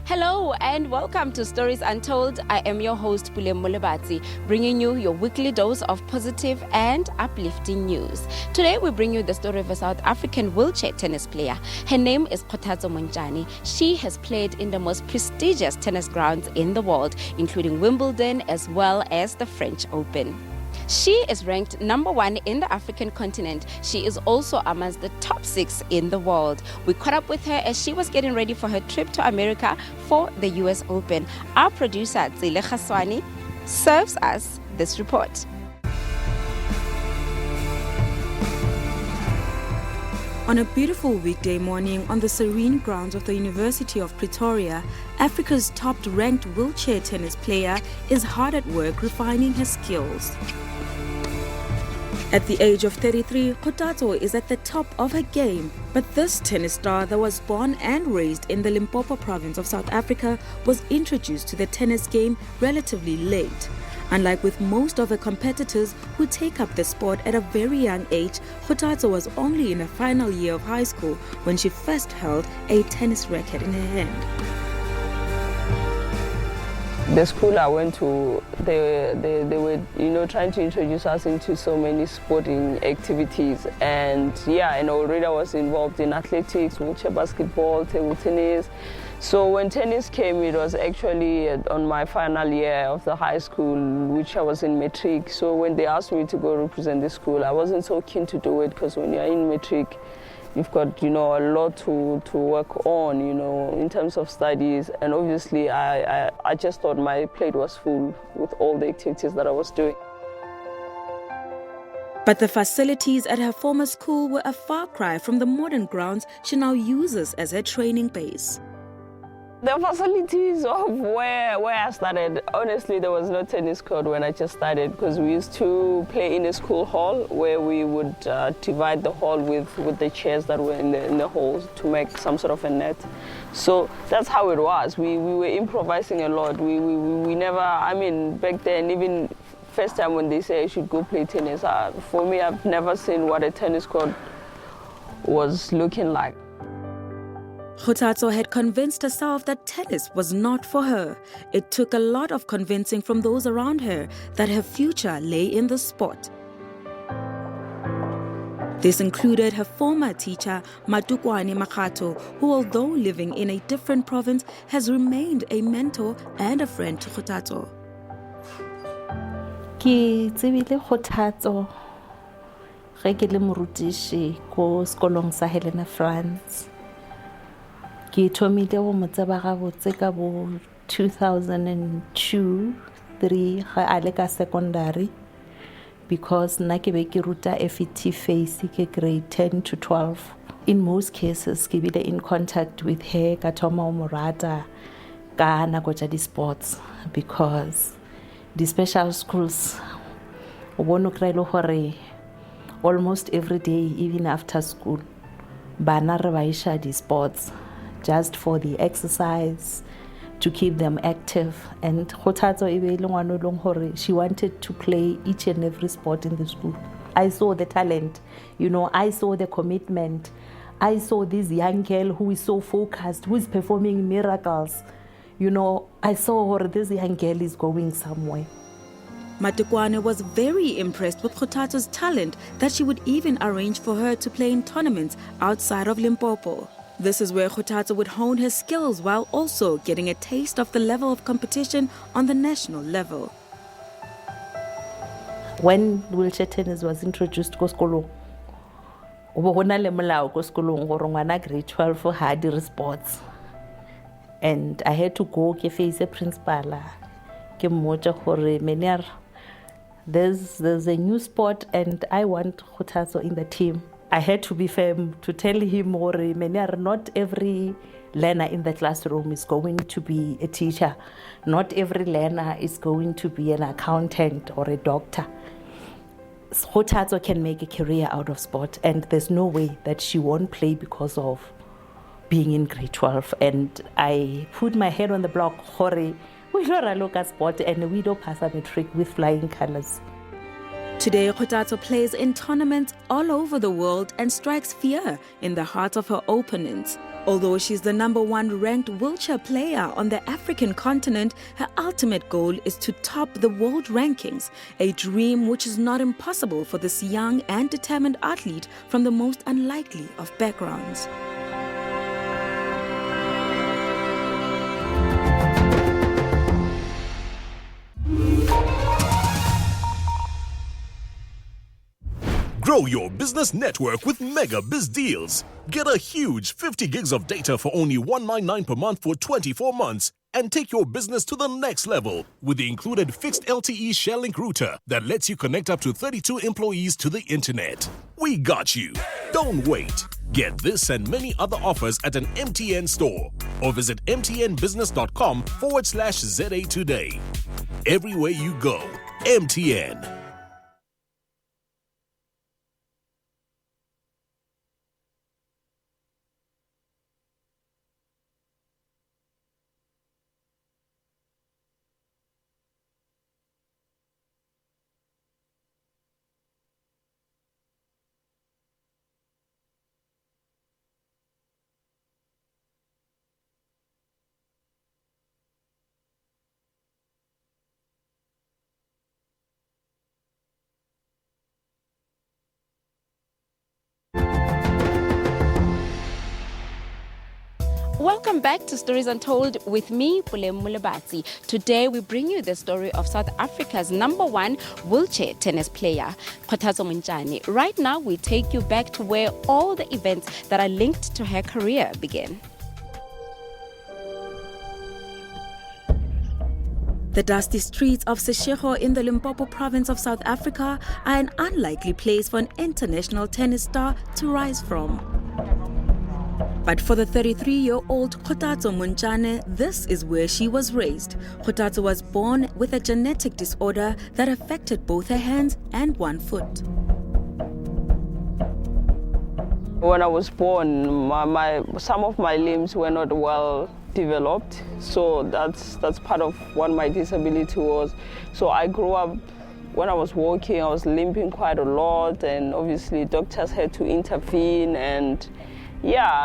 Hello and welcome to Stories Untold. I am your host, Pulem Molebatsi, bringing you your weekly dose of positive and uplifting news. Today we bring you the story of a South African wheelchair tennis player. Her name is Kgothatso Montjane. She has played in the most prestigious tennis grounds in the world, including Wimbledon as well as the French Open. She is ranked number 1 in the African continent. She is also amongst the top 6 in the world. We caught up with her as she was getting ready for her trip to America for the US Open. Our producer, Tsile Khaswani, serves us this report. On a beautiful weekday morning on the serene grounds of the University of Pretoria, Africa's top-ranked wheelchair tennis player is hard at work refining her skills. At the age of 33, Kgothatso is at the top of her game. But this tennis star that was born and raised in the Limpopo province of South Africa was introduced to the tennis game relatively late. Unlike with most of her competitors who take up the sport at a very young age, Kgothatso was only in her final year of high school when she first held a tennis racket in her hand. The school I went to, they were, trying to introduce us into so many sporting activities. And already I was involved in athletics, wheelchair basketball, table tennis. So when tennis came, it was actually on my final year of the high school, which I was in matric. So when they asked me to go represent the school, I wasn't so keen to do it because when you're in matric, you've got, a lot to work on, in terms of studies. And obviously, I just thought my plate was full with all the activities that I was doing. But the facilities at her former school were a far cry from the modern grounds she now uses as her training base. The facilities of where I started, honestly, there was no tennis court when I just started because we used to play in a school hall where we would divide the hall with the chairs that were in the halls to make some sort of a net. So that's how it was. We were improvising a lot. We never, back then, even first time when they say I should go play tennis, for me, I've never seen what a tennis court was looking like. Kgothatso had convinced herself that tennis was not for her. It took a lot of convincing from those around her that her future lay in the sport. This included her former teacher, Matukwane Makgato, who, although living in a different province, has remained a mentor and a friend to Kgothatso. Ke tsebile Kgothatso ge ke le morutiši ko sekolong sa Helena France. Ke thomile go mo tseba gabotse ka bo 2002-3 ge a le ka secondary because nna ke be ke ruta FET face ke grade 10 to 12. In most cases ke bile in contact with her ka thoma o mo rata ka nako tša di-sports because the special schools o bone o kry-ile gore almost every day even after school bana re ba iša di-sports just for the exercise, to keep them active. And Kgothatso she wanted to play each and every sport in the school. I saw the talent, I saw the commitment. I saw this young girl who is so focused, who is performing miracles. I saw her, this young girl is going somewhere. Matukwane was very impressed with Kgothatso's talent that she would even arrange for her to play in tournaments outside of Limpopo. This is where Kgothatso would hone her skills while also getting a taste of the level of competition on the national level. When wheelchair tennis was introduced to school, grade 12 for hard sports. And I had to go to face a principal. There's a new sport and I want Kgothatso in the team. I had to be firm to tell him, not every learner in the classroom is going to be a teacher. Not every learner is going to be an accountant or a doctor. Kgothatso can make a career out of sport, and there's no way that she won't play because of being in grade 12, and I put my head on the block, hore, we don't look at sport, and we don't pass a matric with flying colors. Today, Kgothatso plays in tournaments all over the world and strikes fear in the hearts of her opponents. Although she's the #1 ranked wheelchair player on the African continent, her ultimate goal is to top the world rankings, a dream which is not impossible for this young and determined athlete from the most unlikely of backgrounds. Grow your business network with Mega Biz Deals. Get a huge 50 gigs of data for only $199 per month for 24 months and take your business to the next level with the included fixed LTE ShareLink router that lets you connect up to 32 employees to the internet. We got you. Don't wait. Get this and many other offers at an MTN store or visit mtnbusiness.com/ZA today. Everywhere you go, MTN. Welcome back to Stories Untold with me, Pulem Molebatsi. Today we bring you the story of South Africa's #1 wheelchair tennis player, Kgothatso Montjane. Right now we take you back to where all the events that are linked to her career began. The dusty streets of Seshego in the Limpopo province of South Africa are an unlikely place for an international tennis star to rise from. But for the 33-year-old Kgothatso Montjane, this is where she was raised. Kgothatso was born with a genetic disorder that affected both her hands and one foot. When I was born, some of my limbs were not well developed, so that's part of what my disability was. So I grew up, when I was walking, I was limping quite a lot, and obviously doctors had to intervene and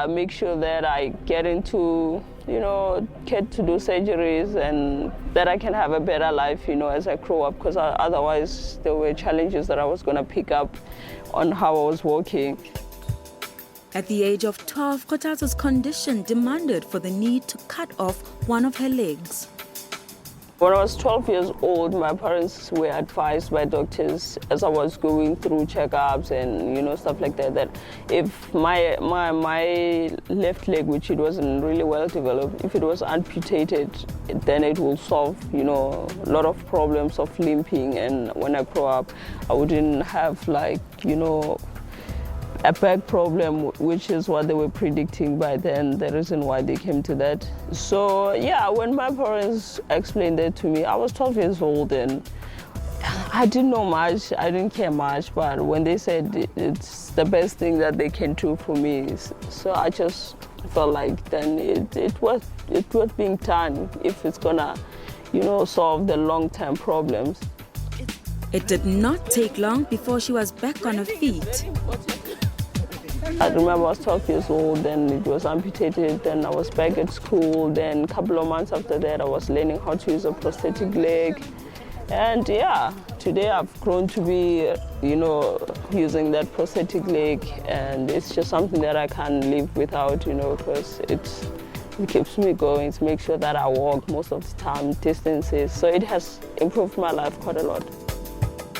make sure that I get into, get to do surgeries and that I can have a better life, as I grow up, because otherwise there were challenges that I was going to pick up on how I was walking. At the age of 12, Kgothatso's condition demanded for the need to cut off one of her legs. When I was 12 years old, my parents were advised by doctors as I was going through checkups and stuff like that, that if my left leg, which it wasn't really well developed, if it was amputated, then it will solve a lot of problems of limping, and when I grow up I wouldn't have a back problem, which is what they were predicting by then, the reason why they came to that. So when my parents explained that to me, I was 12 years old and I didn't know much, I didn't care much, but when they said it's the best thing that they can do for me, so I just felt like then it was being done if it's gonna solve the long-term problems. It did not take long before she was back on her feet. I remember I was 12 years old, then it was amputated, then I was back at school, then a couple of months after that I was learning how to use a prosthetic leg. And today I've grown to be, using that prosthetic leg, and it's just something that I can't live without, because it keeps me going. It makes sure that I walk most of the time, distances, so it has improved my life quite a lot.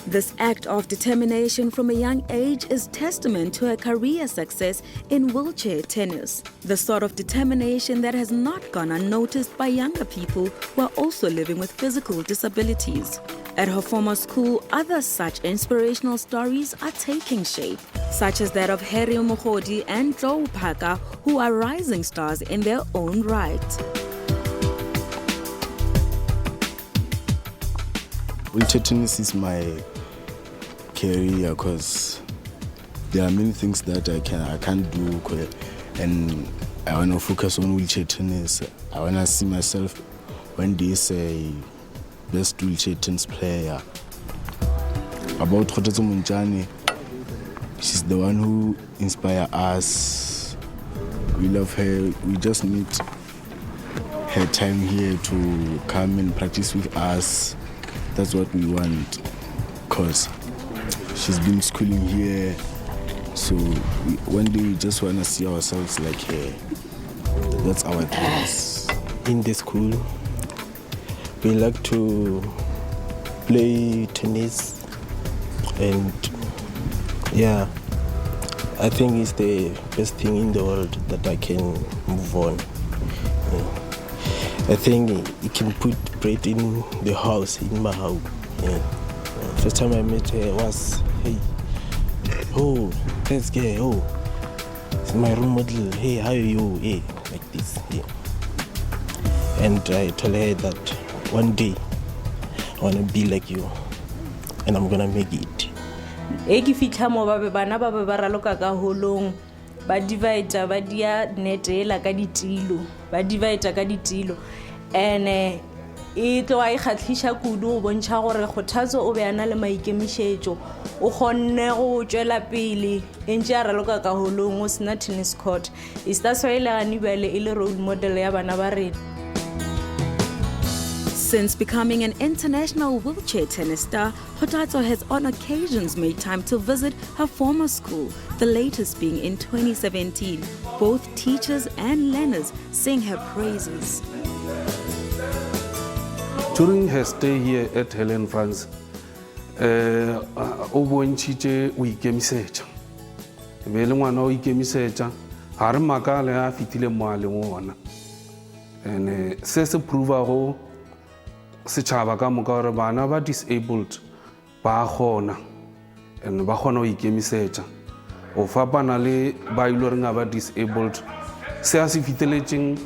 This act of determination from a young age is testament to her career success in wheelchair tennis. The sort of determination that has not gone unnoticed by younger people who are also living with physical disabilities. At her former school, other such inspirational stories are taking shape, such as that of Harry Mogodi and Joe Paka, who are rising stars in their own right. Wheelchair tennis is my career because there are many things that I can't do, and I want to focus on wheelchair tennis. I want to see myself one day as a best wheelchair tennis player. About Kgothatso Montjane, she's the one who inspires us. We love her. We just need her time here to come and practice with us. That's what we want, because she's been schooling here. So one day we just want to see ourselves like her. That's our dreams. In the school, we like to play tennis, and yeah, I think it's the best thing in the world that I can move on. Yeah. I think it can put bread in the house, in my house. Yeah. First time I met her was, hey, oh, let's get, oh, it's my role model. Hey, how are you? Hey, like this. Yeah. And I told her that one day I want to be like you, and I'm gonna make it. Eki fitla mo ba be bana ba be ba raloka ka holong ba divide ba dia netela ka ditilo ba divide ka ditilo ene e tlo a ikhatlisha kudu go bontsha gore Kgothatso o be ana le maikemišetšo o kgonne go tšwela pele entše a raloka ka holong o sena tennis court is that's why le gane bale e le role model ya bana ba rena. Since becoming an international wheelchair tennis star, Kgothatso has on occasions made time to visit her former school, the latest being in 2017. Both teachers and learners sing her praises. During her stay here at Helen France, o bontšitše o ikemišetša. Be le ngwana o ikemišetša, ga re makale a fetile mo a leng ona. And se provago setšhaba ka moka gore bana ba disabled ba kgona and ba kgona go ikemišetša o fapana le ba ile reng ba disabled se a se fiteletšeng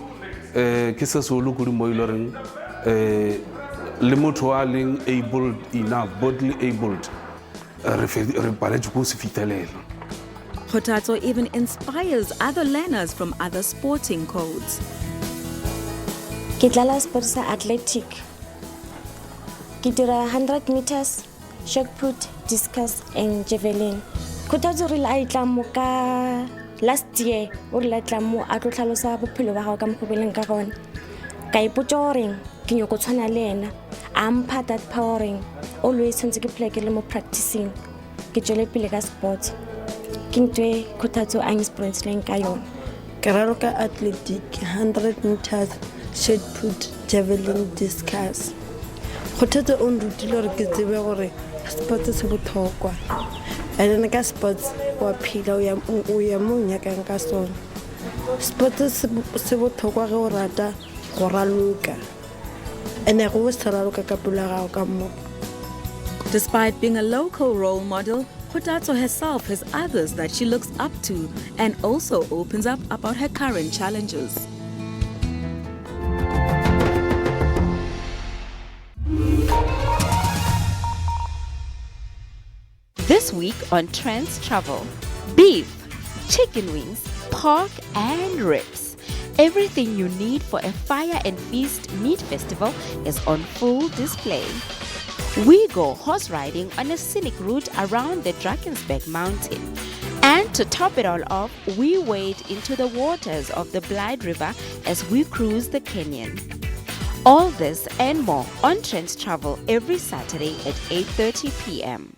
ke se solo kudu mo ile reng le motho a leng able enough bodily abled re paletše go se fitelela. Kgothatso even inspires other learners from other sporting codes. Ke dlala sport sa athletic. Ke dira 100 meters, shot put, discus and javelin. Kgothatso rile a itla mo ka last year o rile a tla mo a tlo tlhalosa bophelo ba gago ka mphobeleng ka gone. Ka ipotsa gore ke nyoko tshwana le ena. Ampha that powering. Always since ke play ke le mo practicing. Ke tšwele pele ka sport. Ke ntwe Kgothatso a inspireleng ka yona. Ke raloka athletic 100 meters, shot put, javelin, discus. Kgothatso o nrutile gore ke tsebe gore sports se botlhokwa and ka sports wa phila o ya mo nyakang ka sona. Sports se botlhokwa ge o rata go raloka and go se raloka ka pula gago ka mo. Despite being a local role model, Kgothatso herself has others that she looks up to and also opens up about her current challenges. This week on Trends Travel, beef, chicken wings, pork and ribs. Everything you need for a fire and feast meat festival is on full display. We go horse riding on a scenic route around the Drakensberg mountain. And to top it all off, we wade into the waters of the Blythe River as we cruise the canyon. All this and more on Trends Travel every Saturday at 8:30 p.m.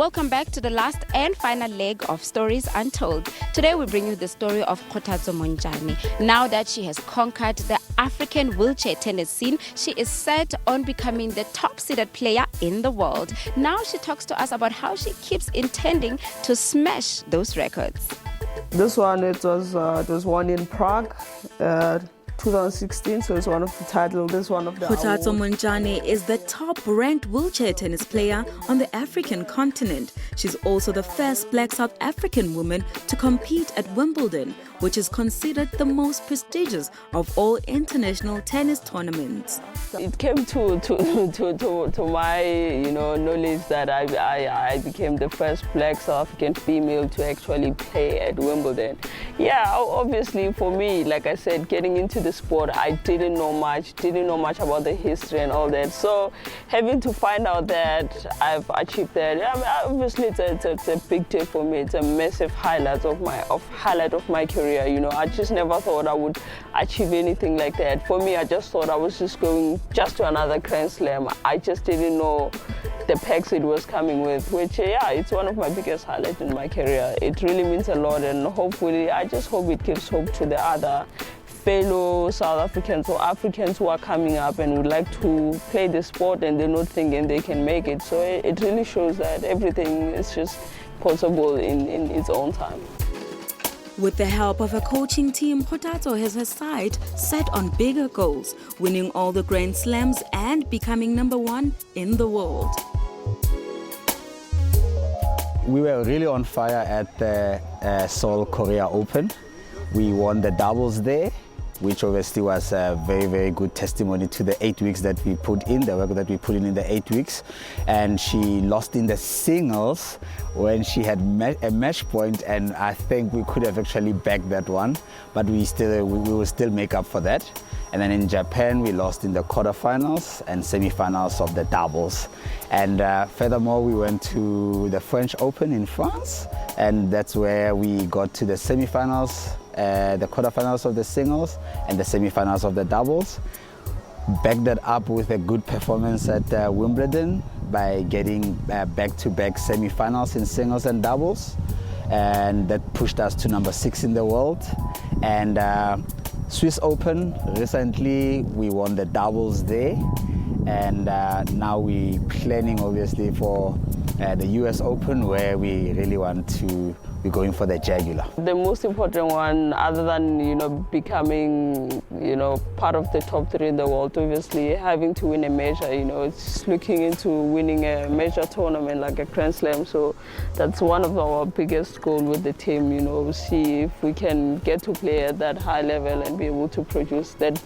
Welcome back to the last and final leg of Stories Untold. Today we bring you the story of Kgothatso Montjane. Now that she has conquered the African wheelchair tennis scene, she is set on becoming the top-seeded player in the world. Now she talks to us about how she keeps intending to smash those records. This one, it was won in Prague, 2016, so it's one of the titles. This one of the Kgothatso Montjane is the top-ranked wheelchair tennis player on the African continent. She's also the first black South African woman to compete at Wimbledon, which is considered the most prestigious of all international tennis tournaments. It came to my knowledge that I became the first black South African female to actually play at Wimbledon. Yeah, obviously for me, like I said, getting into the sport, I didn't know much about the history and all that. So having to find out that I've achieved that, obviously it's a big day for me. It's a massive highlight of my career. I just never thought I would achieve anything like that. For me, I just thought I was just going to another Grand Slam. I just didn't know the packs it was coming with, which it's one of my biggest highlights in my career. It really means a lot, and hopefully I just hope it gives hope to the other fellow South Africans or Africans who are coming up and would like to play the sport and they're not thinking they can make it. So it really shows that everything is just possible in its own time. With the help of a coaching team, Kgothatso has her sight set on bigger goals, winning all the Grand Slams and becoming #1 in the world. We were really on fire at the Seoul Korea Open. We won the doubles there, which obviously was a very, very good testimony to the 8 weeks that we put in, the work that we put in the 8 weeks. And she lost in the singles when she had a match point, and I think we could have actually backed that one, but we will still make up for that. And then in Japan, we lost in the quarterfinals and semifinals of the doubles. And furthermore, we went to the French Open in France, and that's where we got to the semifinals, the quarterfinals of the singles and the semifinals of the doubles. Backed that up with a good performance at Wimbledon by getting back-to-back semifinals in singles and doubles, and that pushed us to #6 in the world. And Swiss Open, recently we won the doubles there, and now we're planning obviously for the US Open, where we really want to be going for the jugular. The most important one, other than becoming part of the top 3 in the world, obviously having to win a major. It's looking into winning a major tournament like a Grand Slam. So that's one of our biggest goals with the team. See if we can get to play at that high level and be able to produce the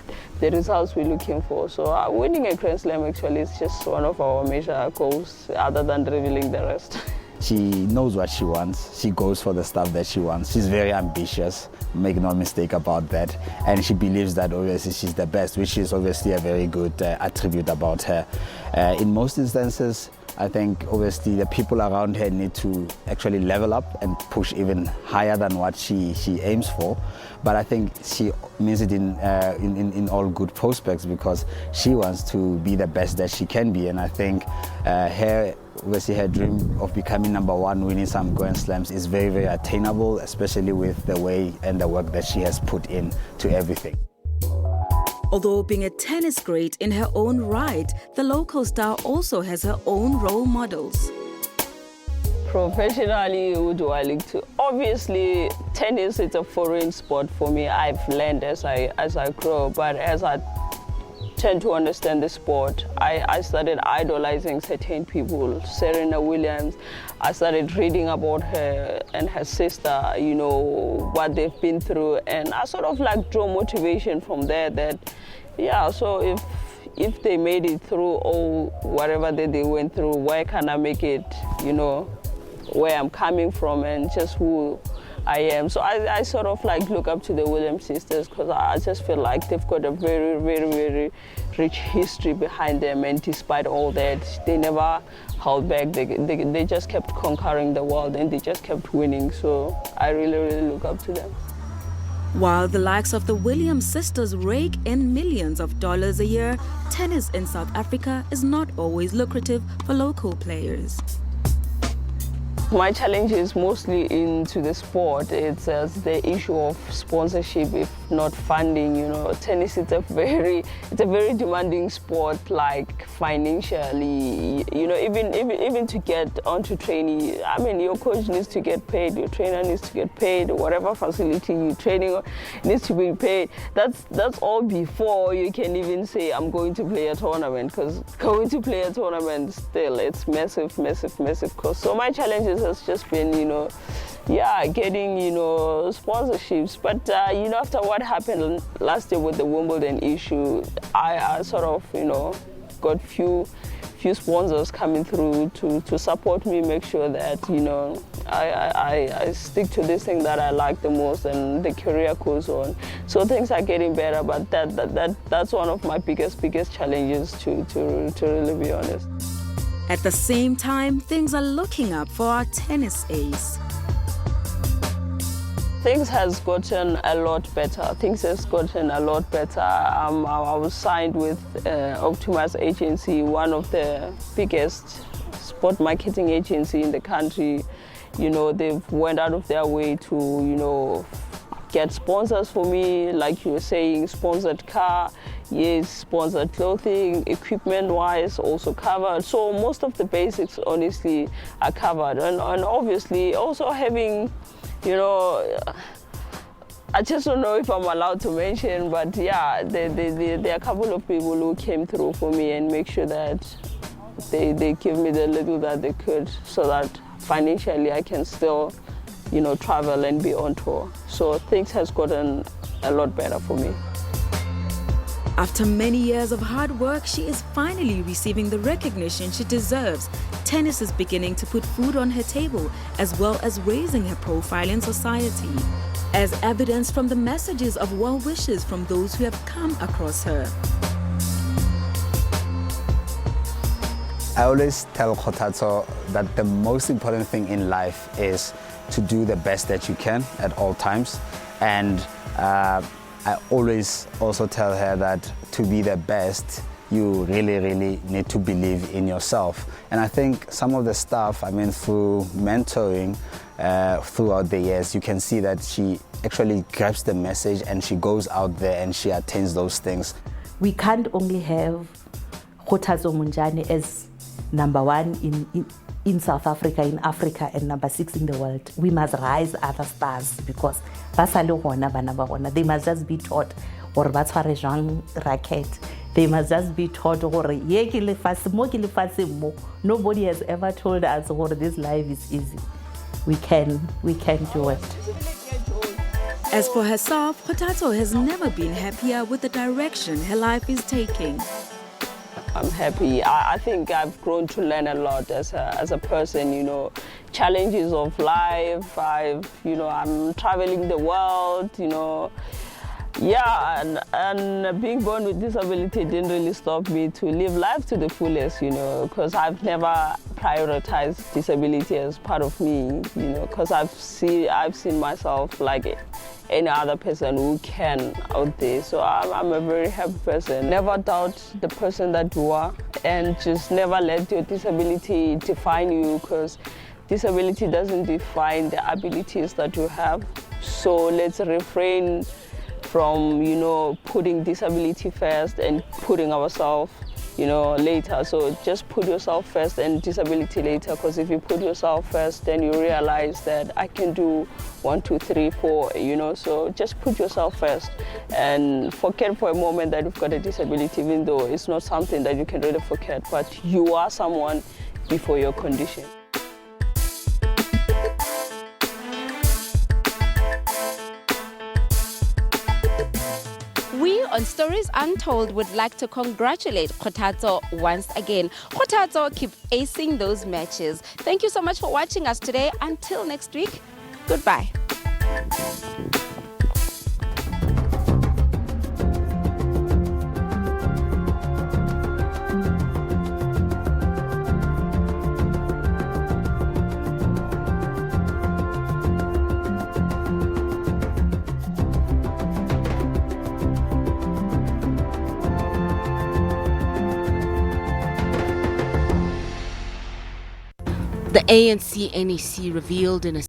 results we're looking for. So winning a Grand Slam actually is just one of our major goals, other than revealing the rest. She knows what she wants. She goes for the stuff that she wants. She's very ambitious, make no mistake about that. And she believes that obviously she's the best, which is obviously a very good attribute about her. In most instances, I think obviously the people around her need to actually level up and push even higher than what she aims for. But I think she means it in all good prospects, because she wants to be the best that she can be. And I think obviously her dream of becoming #1, winning some Grand Slams, is very, very attainable, especially with the way and the work that she has put in to everything. Although being a tennis great in her own right, the local star also has her own role models. Professionally, who do I look to? Obviously, tennis is a foreign sport for me. I've learned as I grow, but as I tend to understand the sport, I started idolizing certain people. Serena Williams, I started reading about her and her sister, what they've been through, and I sort of draw motivation from there that, so if they made it through all whatever that they went through, why can't I make it, where I'm coming from and just who I am. So I sort of look up to the Williams sisters, because I just feel like they've got a very, very, very rich history behind them, and despite all that, they never held back. They just kept conquering the world, and they just kept winning. So I really, really look up to them. While the likes of the Williams sisters rake in millions of dollars a year, tennis in South Africa is not always lucrative for local players. My challenge is mostly into the sport. It's the issue of sponsorship, if not funding. You know, tennis is a very demanding sport, like financially. You know, even to get onto training, I mean, your coach needs to get paid, your trainer needs to get paid, whatever facility you're training on needs to be paid. That's all before you can even say I'm going to play a tournament, because going to play a tournament still, it's massive cost. So my challenge has just been, getting, sponsorships. But, after what happened last year with the Wimbledon issue, I sort of, got few sponsors coming through to support me, make sure that, I stick to this thing that I like the most and the career goes on. So things are getting better, but that's one of my biggest challenges to really be honest. At the same time, things are looking up for our tennis ace. Things has gotten a lot better. I was signed with Optimus Agency, one of the biggest sport marketing agency in the country. They've went out of their way to, get sponsors for me, like you were saying, sponsored car, yes, sponsored clothing, equipment-wise also covered. So most of the basics, honestly, are covered. And obviously, also having, I just don't know if I'm allowed to mention, but yeah, there are a couple of people who came through for me and make sure that they give me the little that they could, so that financially I can still, travel and be on tour. So things has gotten a lot better for me. After many years of hard work, she is finally receiving the recognition she deserves. Tennis is beginning to put food on her table, as well as raising her profile in society, as evidenced from the messages of well wishes from those who have come across her. I always tell Kgothatso that the most important thing in life is to do the best that you can at all times. And I always also tell her that to be the best, you really need to believe in yourself. And I think some of the stuff, through mentoring throughout the years, you can see that she actually grabs the message and she goes out there and she attains those things. We can't only have Kgothatso Montjane as number one in South Africa, in Africa, and number 6 in the world. We must rise other stars, because they must just be taught, or racket. They must just be taught, nobody has ever told us this life is easy. We can do it. As for herself, Kgothatso has never been happier with the direction her life is taking. I'm happy. I think I've grown to learn a lot as a person, challenges of life. I'm traveling the world, Yeah, and being born with disability didn't really stop me to live life to the fullest, because I've never prioritized disability as part of me, because I've seen myself like any other person who can out there. So I'm a very happy person. Never doubt the person that you are, and just never let your disability define you, because disability doesn't define the abilities that you have. So let's refrain from, putting disability first and putting ourselves, later. So just put yourself first and disability later, because if you put yourself first, then you realize that I can do 1, 2, 3, 4, so just put yourself first and forget for a moment that you've got a disability, even though it's not something that you can really forget, but you are someone before your condition. We on Stories Untold would like to congratulate Kgothatso once again. Kgothatso, keep acing those matches. Thank you so much for watching us today. Until next week, goodbye. The ANC-NEC revealed in a